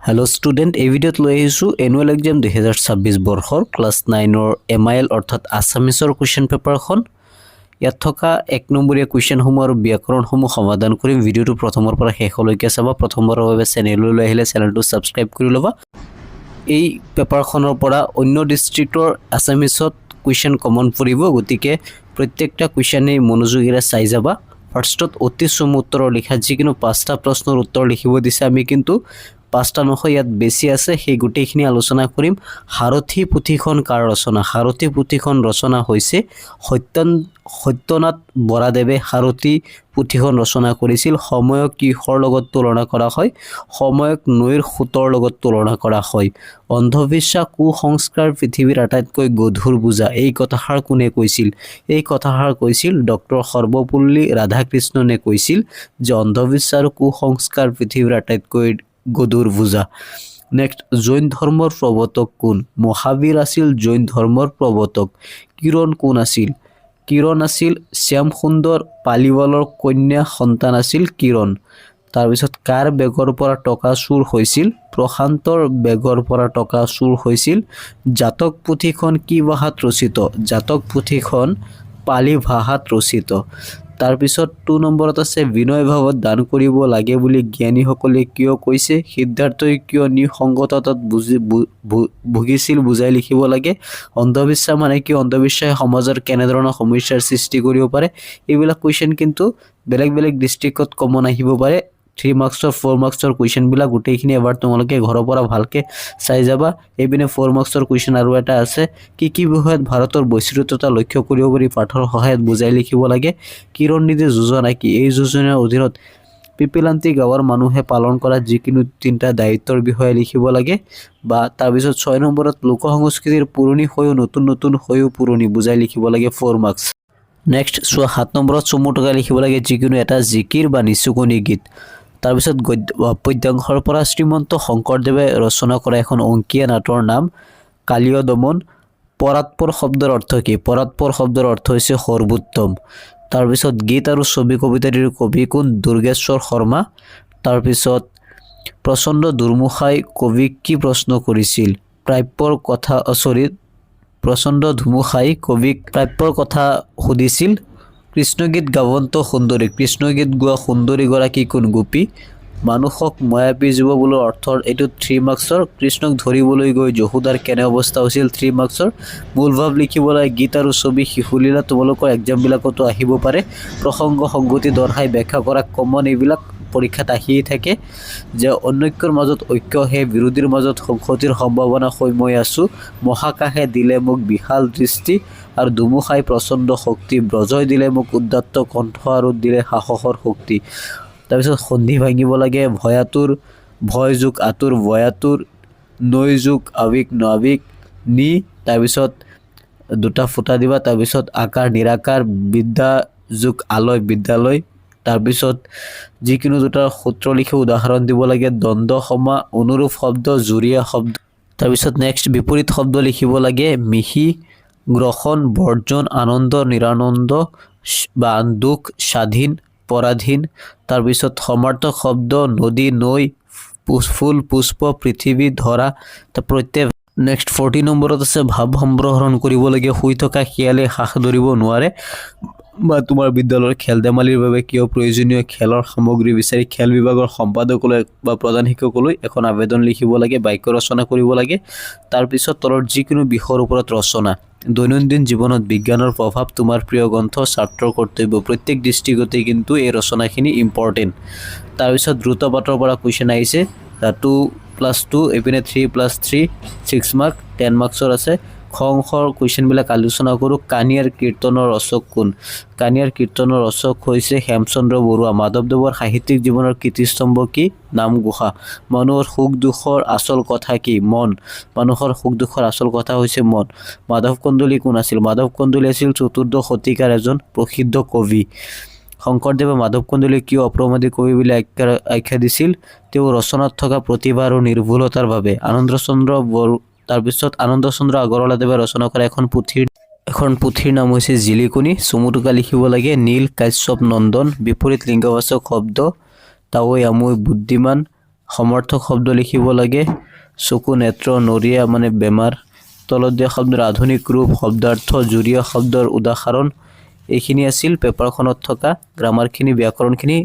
hello student এই ভিডিওত লৈ আহিছো এনুৱেল এক্সাম 2026 বৰ্ষৰ ক্লাস 9ৰ এমআইএল অৰ্থাৎ আসামিছৰ কোৱেশ্চন পেপাৰখন ইয়াত থকা এক নম্বৰীয়া কোৱেশ্চনসমূহ আৰু ব্যাকৰণসমূহ সমাধান কৰিম ভিডিওটো প্ৰথমৰ পৰা শেষলৈকে চাবা প্ৰথমবাৰৰ বাবে চেনেললৈ আহিলে চেনেলটো সাবস্ক্ৰাইব কৰি লবা এই পেপাৰখনৰ পৰা অন্য ডিস্ট্ৰিক্টৰ আসামিছত কোৱেশ্চন কমন পৰিব গতিকে প্ৰত্যেকটা কোৱেশ্চনে মনোযোগেৰে চাই যাবা ফাৰ্ষ্টত অতি চমু উত্তৰ লিখা যিকিনো পাঁচটা প্ৰশ্নৰ উত্তৰ লিখিব দিছে আমি কিন্তু পাঁচটা নহয় ইয়াত বেছি আছে সেই গোটেইখিনি আলোচনা কৰিম হাৰথী পুথিখন কাৰ ৰচনা হাৰথী পুথিখন ৰচনা হৈছে সত্যনাথ বৰাদেৱে হাৰথী পুথিখন ৰচনা কৰিছিল সময়ক কিহৰ লগত তুলনা কৰা হয় সময়ক নৈৰ খুঁতৰ লগত তুলনা কৰা হয় অন্ধবিশ্বাস কুসংস্কাৰ পৃথিৱীৰ আটাইতকৈ গধুৰ বোজা এই কথাষাৰ কোনে কৈছিল এই কথাষাৰ কৈছিল ডক্টৰ সৰ্বপল্লী ৰাধাকৃষ্ণনে কৈছিল যে অন্ধবিশ্বাস আৰু কুসংস্কাৰ পৃথিৱীৰ আটাইতকৈ গধুৰ বোজা নেক্সট জৈন ধৰ্মৰ প্ৰৱৰ্তক কোন মহাবীৰ আছিল জৈন ধৰ্মৰ প্ৰৱৰ্তক কিৰণ কোন আছিল কিৰণ আছিল শ্যাম সুন্দৰ পালিৱালৰ কন্যা সন্তান আছিল কিৰণ তাৰপিছত কাৰ বেগৰ পৰা টকা চুৰ হৈছিল প্ৰশান্তৰ বেগৰ পৰা টকা চুৰ হৈছিল জাতক পুথিখন কি ভাষাত ৰচিত জাতক পুথিখন পালি ভাষাত ৰচিত তাৰপিছত 2 নম্বৰত আছে বিনয় ভাৱত দান কৰিব লাগে বুলি জ্ঞানীসকলে কিয় কৈছে সিদ্ধাৰ্থই কিয় নিসংগততাত ভুগিছিল বুজাই লিখিব লাগে অন্ধবিশ্বাস মানে কি অন্ধবিশ্বাসে সমাজৰ কেনেধৰণৰ সমস্যাৰ সৃষ্টি কৰিব পাৰে এইবিলাক কোৱেশ্চন কিন্তু বেলেগ বেলেগ ডিস্ট্ৰিক্টত কমন আহিব পাৰে 3 মাৰ্কছৰ 4 মাৰ্কছৰ কোৱেশ্চন বিলাক গোটেইখিনি এবাৰ তোমালোকে ঘৰৰ পৰা ভালকে চাই যাবা এইবিনে 4 মাৰ্কছৰ কোৱেশ্চন আৰু এটা আছে কি বিষয়ত ভাৰতৰ বৈচিত্ৰতা লক্ষ্য কৰিব পাৰি পাঠৰ সহায়ত বুজাই লিখিব লাগে কিৰণ নিধি যোজনা কি এই যোজনাৰ অধীনত পিপিলান্তি গাঁৱৰ মানুহে পালন কৰা যিকিনো তিনটা দায়িত্বৰ বিষয়ে লিখিব লাগে বা তাৰ পিছত 6 নম্বৰত লোক সংস্কৃতিৰ পুৰণি হৈও নতুন হৈও পুৰণি বুজাই লিখিব লাগে 4 মাৰ্কছ নেক্সট 7 নম্বৰত চমুটকা লিখিব লাগে যিকিনো এটা জিকিৰ বা নিচুকনি গীত তাৰপিছত পদ্যাংশৰ পৰা শ্ৰীমন্ত শংকৰদেৱে ৰচনা কৰা এখন অংকীয়া নাটৰ নাম কালিয় দমন পৰাৎপৰ শব্দৰ অৰ্থ কি পৰাৎপৰ শব্দৰ অৰ্থ হৈছে সৰ্বোত্তম তাৰপিছত গীত আৰু ছবি কবিতাৰ কবি কোন দুৰ্গেশ্বৰ শৰ্মা তাৰপিছত প্ৰচণ্ড দুৰ্মুখাই কবিক কি প্ৰশ্ন কৰিছিল প্ৰাপ্যৰ কথা প্ৰচণ্ড ধুমুখাই কবিক প্ৰাপ্যৰ কথা সুধিছিল কৃষ্ণগীত গাৱন্ত সুন্দৰী কৃষ্ণগীত গোৱা সুন্দৰী গৰাকী কোন গোপী মানুহক মায়াবী জীৱ বোলৰ অৰ্থৰ এইটো 3 মাৰ্কছৰ কৃষ্ণক ধৰিবলৈ গৈ যশোদাৰ কেনে অৱস্থা হৈছিল 3 মাৰ্কছৰ মূল ভাৱ লিখিব লাগে গীত আৰু ছবি শিশুলীলা তোমালোকৰ এক্সাম বিলাকতো আহিব পাৰে প্ৰসংগ সংগতি দৰ্শাই ব্যাখ্যা কৰা কমন এইবিলাক পৰীক্ষাত আহিয়ে থাকে যে অনৈক্যৰ মাজত ঐক্য হে বিৰোধীৰ মাজত সংহতিৰ সম্ভাৱনা হৈ মই আছো মহাকাশে দিলে মোক বিশাল দৃষ্টি আৰু দুমুখাই প্ৰচণ্ড শক্তি ব্ৰজয় দিলে মোক উদ্যত্ত কণ্ঠ আৰু দিলে সাহসৰ শক্তি তাৰপিছত সন্ধি ভাঙিব লাগে ভয়াতুৰ ভয় যোগ আতুৰ ভয়াতুৰ নৈ যোগ আবিক নাবিক নি তাৰপিছত দুটা ফুটা দিবা তাৰপিছত আকাৰ নিৰাকাৰ বিদ্যা যোগ আলয় বিদ্যালয় তাৰপিছত যিকিনো দুটা সূত্ৰ লিখি উদাহৰণ দিব লাগে দ্বন্দ্ব সমা অনুৰূপ শব্দ জুৰিয়া শব্দ তাৰপিছত নেক্সট বিপৰীত শব্দ লিখিব লাগে মিহি গ্ৰহণ বৰ্জন আনন্দ নিৰানন্দ বা দুখ স্বাধীন পৰাধীন তাৰপিছত সমাৰ্থক শব্দ নদী নৈ ফুল পুষ্প পৃথিৱী ধৰা প্ৰত্যেক নেক্সট 40 নম্বৰত আছে ভাৱ সম্প্ৰসাৰণ কৰিব লাগে শুই থকা শিয়ালে হাস ধৰিব নোৱাৰে বা তোমাৰ বিদ্যালয়ৰ খেল ধেমালিৰ বাবে কিয় প্ৰয়োজনীয় খেলৰ সামগ্ৰী বিচাৰি খেল বিভাগৰ সম্পাদকলৈ বা প্ৰধান শিক্ষকলৈ এখন আবেদন লিখিব লাগে বাক্য ৰচনা কৰিব লাগে তাৰ পিছত তলৰ যিকোনো বিষয়ৰ ওপৰত ৰচনা দৈনন্দিন জীৱনত বিজ্ঞানৰ প্ৰভাৱ তোমাৰ প্ৰিয় গ্ৰন্থ ছাত্ৰৰ কৰ্তব্য প্ৰত্যেক দৃষ্টিগতে কিন্তু এই ৰচনাখিনি ইম্পৰ্টেণ্ট তাৰ পিছত দ্ৰুত পাঠৰ পৰা কোৱেশ্চন আহিছে 2+2 এপিনে 3+3 6 মাৰ্ক 10 মাৰ্কছৰ আছে খংখৰ কোৱেশ্চন বিলাক আলোচনা কৰো কানিয়াৰ কীৰ্তনৰ ৰচক কোন কানিয়াৰ কীৰ্তনৰ ৰচক হৈছে হেমচন্দ্ৰ বৰুৱা মাধৱদেৱৰ সাহিত্যিক জীৱনৰ কীৰ্তিস্তম্ভ কি নাম গোহা মানুহৰ সুখ দুখৰ আচল কথা কি মন মানুহৰ সুখ দুখৰ আচল কথা হৈছে মন মাধৱ কন্দলী কোন আছিল মাধৱ কন্দলী আছিল 14শ শতিকাৰ এজন প্ৰসিদ্ধ কবি শংকৰদেৱে মাধৱ কন্দলীক কিয় অপ্ৰমাদী কবি বুলি আখ্যা দিছিল তেওঁ ৰচনাত থকা প্ৰতিভা আৰু নিৰ্ভুলতাৰ বাবে তাৰপিছত আনন্দ চন্দ্ৰ আগৰৱালাদেৱে ৰচনা কৰা এখন পুথিৰ নাম হৈছে জিলিকনি চমুটুকা লিখিব লাগে নীল কাশ্যপ নন্দন বিপৰীত লিংগবাচক শব্দ তাৱৈ আমৈ বুদ্ধিমান সমৰ্থক শব্দ লিখিব লাগে চকু নেত্ৰ নৰিয়া মানে বেমাৰ তলত দিয়া শব্দৰ আধুনিক ৰূপ শব্দাৰ্থ জুৰীয়া শব্দৰ উদাহৰণ এইখিনি আছিল পেপাৰখনত থকা গ্ৰামাৰখিনি ব্যাকৰণখিনি